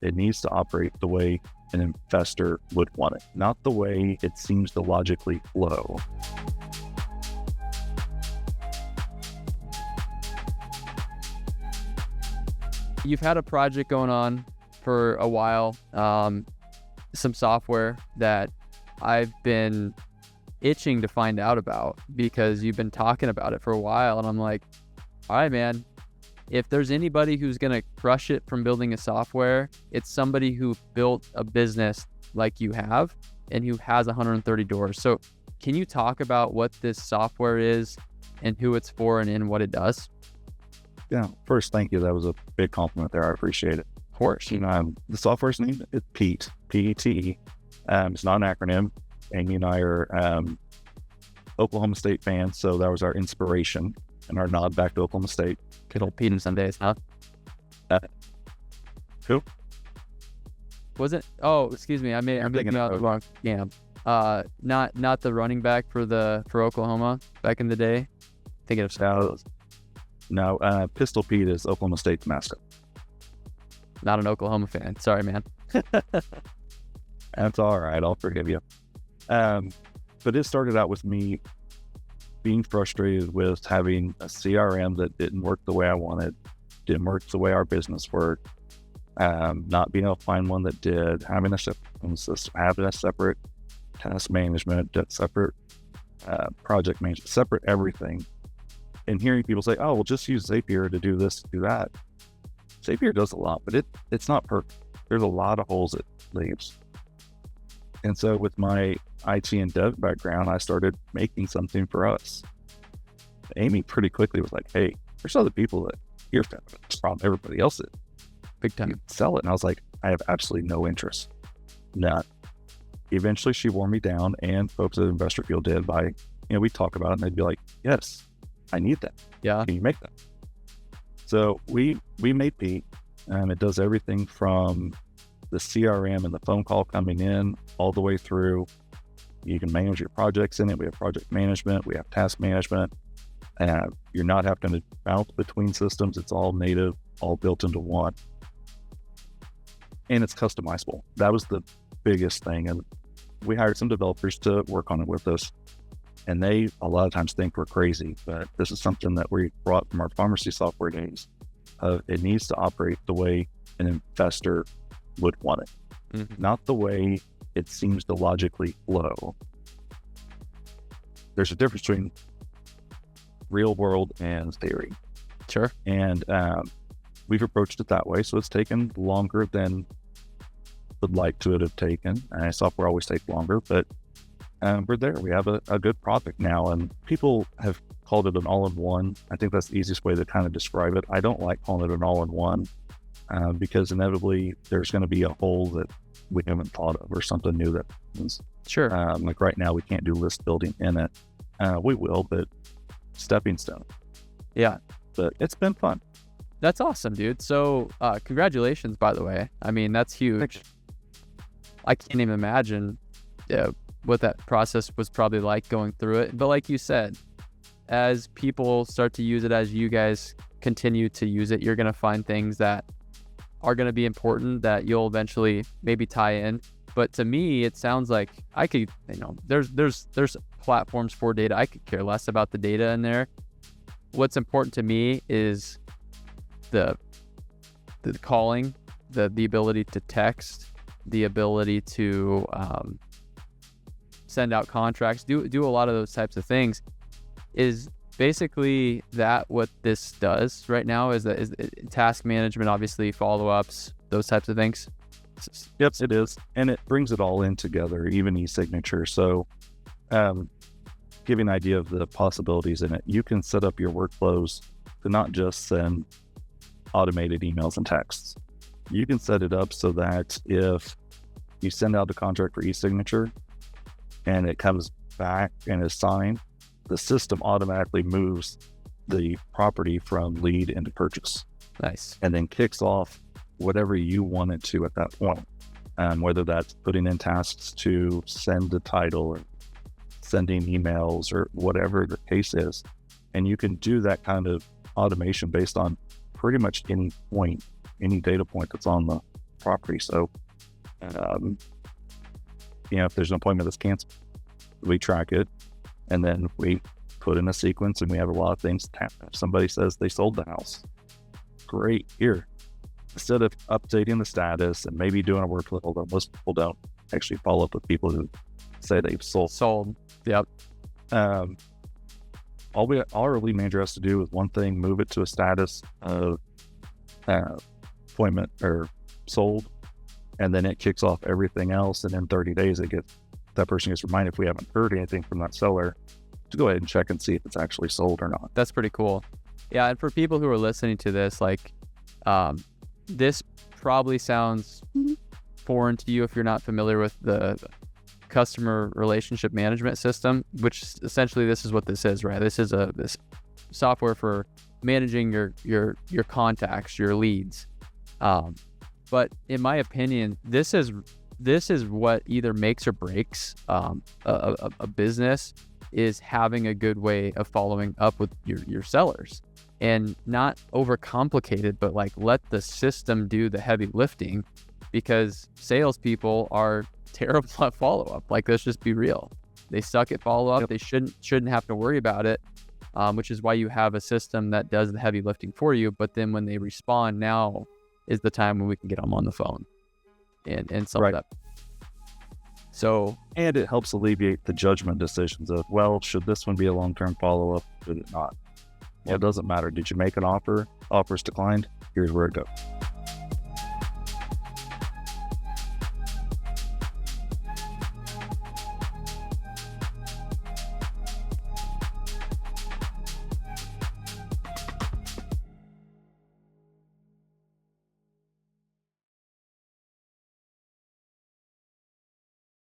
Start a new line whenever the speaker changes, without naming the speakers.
It needs to operate the way an investor would want it, not the way it seems to logically flow.
You've had a project going on for a while, some software that I've been itching to find out about because you've been talking about it for a while. And I'm like, all right, man, if there's anybody who's going to crush it from building a software, it's somebody who built a business like you have and who has 130 doors. So can you talk about what this software is and who it's for and what it does?
Yeah, first, thank you. That was a big compliment there. I appreciate it.
Of course.
The software's name is PETE, P-E-T-E. It's not an acronym. Amy and I are Oklahoma State fans, so that was our inspiration and our nod back to Oklahoma State.
Good old Pete in some days, huh?
Who?
Was it? Oh, excuse me. I'm thinking out the wrong game. Not the running back for Oklahoma back in the day. Thinking of
No, Pistol Pete is Oklahoma State's mascot.
Not an Oklahoma fan. Sorry, man.
That's all right. I'll forgive you. But it started out with me being frustrated with having a CRM that didn't work the way I wanted, didn't work the way our business worked, not being able to find one that did, having a separate system, having a separate task management, separate project management, separate everything. And hearing people say, oh, well, just use Zapier to do this, do that. Zapier does a lot, but it's not perfect. There's a lot of holes it leaves. And so with my IT and dev background, I started making something for us. Amy pretty quickly was like, hey, there's other people that hear this problem everybody else is.
Big time.
You can sell it. And I was like, I have absolutely no interest. None. Eventually she wore me down, and folks at Investor Field did by, we talk about it and they'd be like, yes, I need that.
Yeah.
Can you make that? So we made Pete, and it does everything from the CRM and the phone call coming in all the way through. You can manage your projects in it. We have project management. We have task management. You're not having to bounce between systems. It's all native, all built into one. And it's customizable. That was the biggest thing. And we hired some developers to work on it with us. And they a lot of times think we're crazy, but this is something that we brought from our pharmacy software days. It needs to operate the way an investor would want it, not the way it seems to logically flow. There's a difference between real world and theory.
Sure.
And we've approached it that way. So it's taken longer than would like to have taken. Software always takes longer, but we're there. We have a good product now, and people have called it an all-in-one. I think that's the easiest way to kind of describe it. I don't like calling it an all-in-one because inevitably there's going to be a hole that we haven't thought of or something new that happens.
Sure.
Like right now, we can't do list building in it. We will, but stepping stone.
Yeah.
But it's been fun.
That's awesome, dude. So congratulations, by the way. I mean, that's huge. I can't even imagine what that process was probably like going through it. But like you said, as people start to use it, as you guys continue to use it, you're going to find things that are going to be important that you'll eventually maybe tie in. But to me, it sounds like I could, there's platforms for data. I could care less about the data in there. What's important to me is the calling, the ability to text, the ability to send out contracts, do a lot of those types of things. Is basically that what this does right now? Is task management, obviously follow-ups, those types of things?
Yep, it is. And it brings it all in together, even e-signature. So giving an idea of the possibilities in it, you can set up your workflows to not just send automated emails and texts. You can set it up so that if you send out a contract for e-signature and it comes back and is signed, the system automatically moves the property from lead into purchase.
Nice.
And then kicks off whatever you want it to at that point. Whether that's putting in tasks to send the title or sending emails or whatever the case is. And you can do that kind of automation based on pretty much any point, any data point that's on the property. So, if there's an appointment that's canceled, we track it, and then we put in a sequence, and we have a lot of things happen. If somebody says they sold the house, great, here. Instead of updating the status and maybe doing a workflow, although most people don't actually follow up with people who say they've sold.
Yep.
All our lead manager has to do is one thing: move it to a status of appointment or sold, and then it kicks off everything else. And in 30 days, that person gets reminded, if we haven't heard anything from that seller, to go ahead and check and see if it's actually sold or not.
That's pretty cool. Yeah, and for people who are listening to this, like, this probably sounds foreign to you if you're not familiar with the customer relationship management system, which essentially this is what this is, right? This is this software for managing your contacts, your leads. But in my opinion, this is what either makes or breaks a business, is having a good way of following up with your sellers, and not overcomplicated, but like let the system do the heavy lifting, because salespeople are terrible at follow-up. Like, let's just be real. They suck at follow-up. Yep. They shouldn't have to worry about it, which is why you have a system that does the heavy lifting for you. But then when they respond, now is the time when we can get them on the phone and sum it up. So,
and it helps alleviate the judgment decisions of, well, should this one be a long-term follow-up? Should it not? Well, it doesn't matter. Did you make an offer? Offers declined. Here's where it goes.